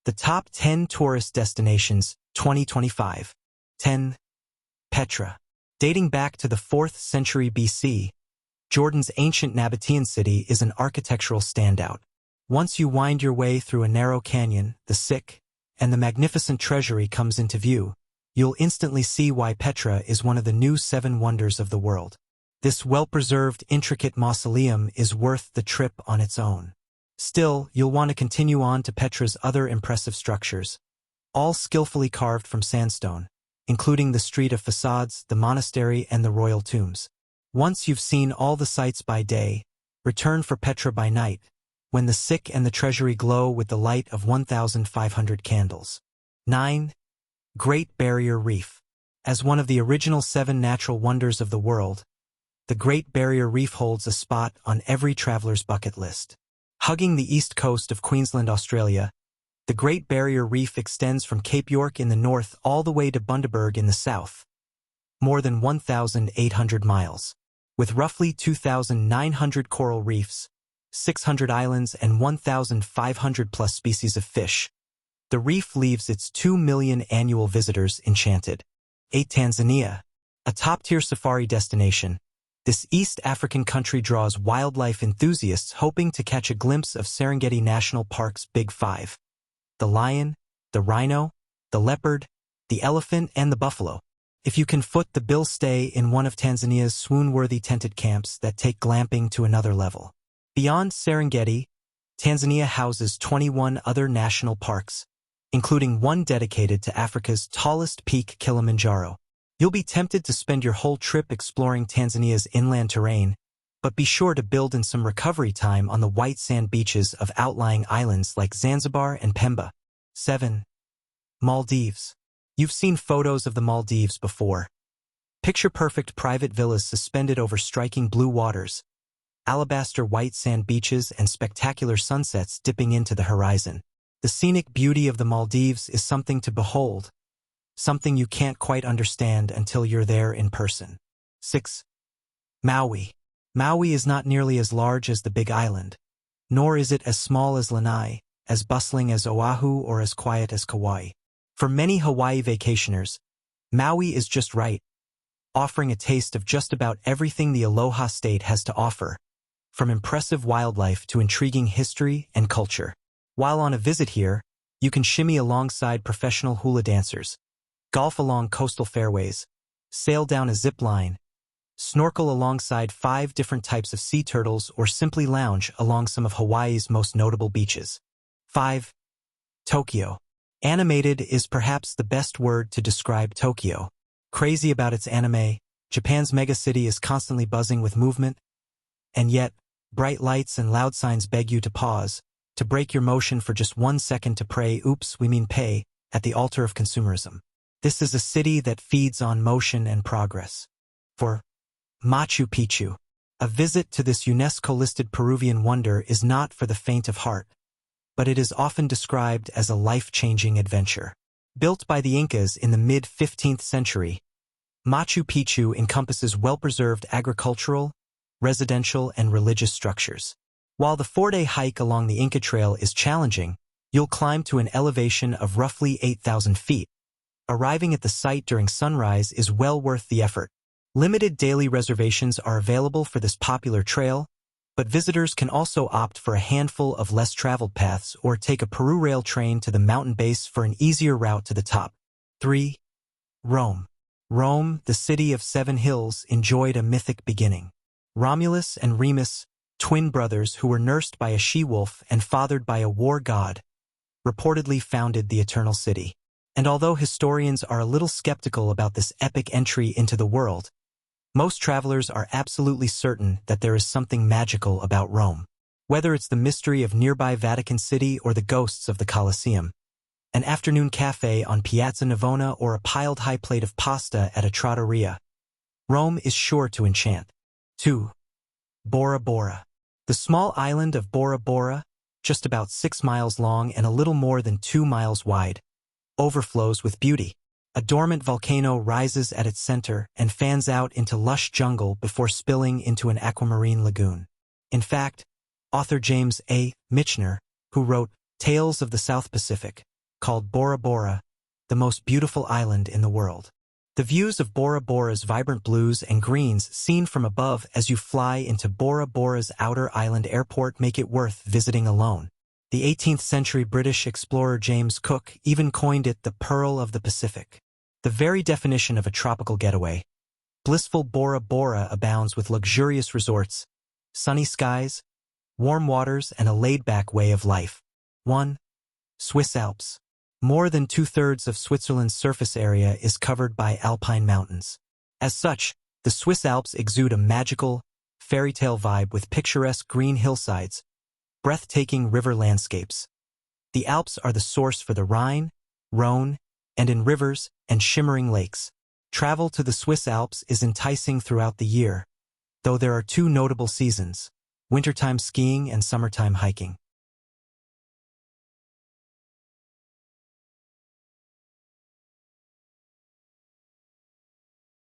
The top 10 tourist destinations, 2025. 10. Petra. Dating back to the 4th century BC, Jordan's ancient Nabatean city is an architectural standout. Once you wind your way through a narrow canyon, the Sikh, and the magnificent treasury comes into view, you'll instantly see why Petra is one of the new 7 wonders of the world. This well-preserved, intricate mausoleum is worth the trip on its own. Still, you'll want to continue on to Petra's other impressive structures, all skillfully carved from sandstone, including the street of facades, the monastery, and the royal tombs. Once you've seen all the sights by day, return for Petra by night, when the Sikh and the treasury glow with the light of 1,500 candles. 9. Great Barrier Reef. As one of the original 7 natural wonders of the world, the Great Barrier Reef holds a spot on every traveler's bucket list. Hugging the east coast of Queensland, Australia, the Great Barrier Reef extends from Cape York in the north all the way to Bundaberg in the south, more than 1,800 miles. With roughly 2,900 coral reefs, 600 islands, and 1,500-plus species of fish, the reef leaves its 2 million annual visitors enchanted. 8. Tanzania. A top-tier safari destination, this East African country draws wildlife enthusiasts hoping to catch a glimpse of Serengeti National Park's Big Five: the lion, the rhino, the leopard, the elephant, and the buffalo. If you can foot the bill, stay in one of Tanzania's swoon-worthy tented camps that take glamping to another level. Beyond Serengeti, Tanzania houses 21 other national parks, including one dedicated to Africa's tallest peak, Kilimanjaro. You'll be tempted to spend your whole trip exploring Tanzania's inland terrain, but be sure to build in some recovery time on the white sand beaches of outlying islands like Zanzibar and Pemba. 7. Maldives. You've seen photos of the Maldives before. Picture-perfect private villas suspended over striking blue waters, alabaster white sand beaches, and spectacular sunsets dipping into the horizon. The scenic beauty of the Maldives is something to behold, something you can't quite understand until you're there in person. 6. Maui. Maui is not nearly as large as the Big Island, nor is it as small as Lanai, as bustling as Oahu, or as quiet as Kauai. For many Hawaii vacationers, Maui is just right, offering a taste of just about everything the Aloha State has to offer, from impressive wildlife to intriguing history and culture. While on a visit here, you can shimmy alongside professional hula dancers, golf along coastal fairways, sail down a zip line, snorkel alongside 5 different types of sea turtles, or simply lounge along some of Hawaii's most notable beaches. 5. Tokyo. Animated is perhaps the best word to describe Tokyo. Crazy about its anime, Japan's megacity is constantly buzzing with movement, and yet, bright lights and loud signs beg you to pause, to break your motion for just 1 second to pray, oops, we mean pay, at the altar of consumerism. This is a city that feeds on motion and progress. For Machu Picchu. A visit to this UNESCO-listed Peruvian wonder is not for the faint of heart, but it is often described as a life-changing adventure. Built by the Incas in the mid-15th century, Machu Picchu encompasses well-preserved agricultural, residential, and religious structures. While the 4-day hike along the Inca Trail is challenging, you'll climb to an elevation of roughly 8,000 feet. Arriving at the site during sunrise is well worth the effort. Limited daily reservations are available for this popular trail, but visitors can also opt for a handful of less traveled paths or take a Peru Rail train to the mountain base for an easier route to the top. 3. Rome. Rome, the city of 7 hills, enjoyed a mythic beginning. Romulus and Remus, twin brothers who were nursed by a she-wolf and fathered by a war god, reportedly founded the Eternal City. And although historians are a little skeptical about this epic entry into the world, most travelers are absolutely certain that there is something magical about Rome. Whether it's the mystery of nearby Vatican City or the ghosts of the Colosseum, an afternoon cafe on Piazza Navona, or a piled high plate of pasta at a trattoria, Rome is sure to enchant. 2. Bora Bora. The small island of Bora Bora, just about 6 miles long and a little more than 2 miles wide, overflows with beauty. A dormant volcano rises at its center and fans out into lush jungle before spilling into an aquamarine lagoon. In fact, author James A. Michener, who wrote Tales of the South Pacific, called Bora Bora, the most beautiful island in the world. The views of Bora Bora's vibrant blues and greens seen from above as you fly into Bora Bora's outer island airport make it worth visiting alone. The 18th century British explorer James Cook even coined it the Pearl of the Pacific. The very definition of a tropical getaway. Blissful Bora Bora abounds with luxurious resorts, sunny skies, warm waters, and a laid-back way of life. 1. Swiss Alps. More than two-thirds of Switzerland's surface area is covered by alpine mountains. As such, the Swiss Alps exude a magical, fairy tale vibe with picturesque green hillsides, breathtaking river landscapes. The Alps are the source for the Rhine, Rhone, and in rivers and shimmering lakes. Travel to the Swiss Alps is enticing throughout the year, though there are two notable seasons: wintertime skiing and summertime hiking.